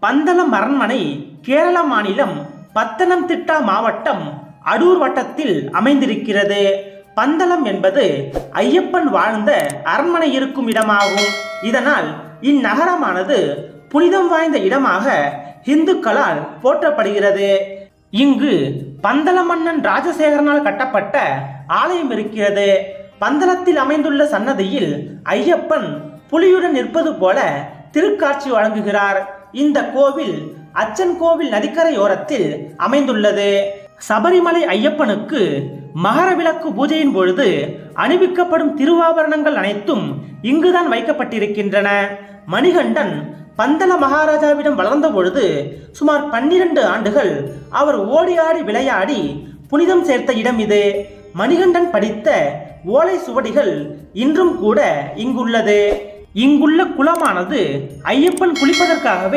பந்தளம் அரண்மனை கேரள மாநிலம் பத்தனம்திட்டா மாவட்டம் அடூர் வட்டத்தில் அமைந்திருக்கிறது. பந்தளம் என்பது ஐயப்பன் வாழ்ந்த அரண்மனை இருக்கும் இடமாகும். இதனால் இந்நகரமானது புனிதம் வாய்ந்த இடமாக இந்துக்களால் போற்றப்படுகிறது. இங்கு பந்தள மன்னன் ராஜசேகரனால் கட்டப்பட்ட ஆலயம் இருக்கிறது. பந்தளத்தில் அமைந்துள்ள சன்னதியில் ஐயப்பன் புலியுடன் நிற்பது போல திருக்காட்சி வழங்குகிறார். இந்த கோவில் அச்சன் கோவில் நதிக்கரையோரத்தில் அமைந்துள்ளது. சபரிமலை ஐயப்பனுக்கு மகர விளக்கு பூஜையின் பொழுது அணிவிக்கப்படும் திருவாபரணங்கள் அனைத்தும் இங்குதான் வைக்கப்பட்டிருக்கின்றன. மணிகண்டன் பந்தள மகாராஜாவிடம் வளர்ந்த பொழுது சுமார் 12 ஆண்டுகள் அவர் ஓடி ஆடி விளையாடி புனிதம் சேர்த்த இடம் இது. மணிகண்டன் படித்த ஓலை சுவடிகள் இன்றும் கூட இங்குள்ளது. இங்குள்ள குளமானது ஐயப்பன் குளிப்பதற்காகவே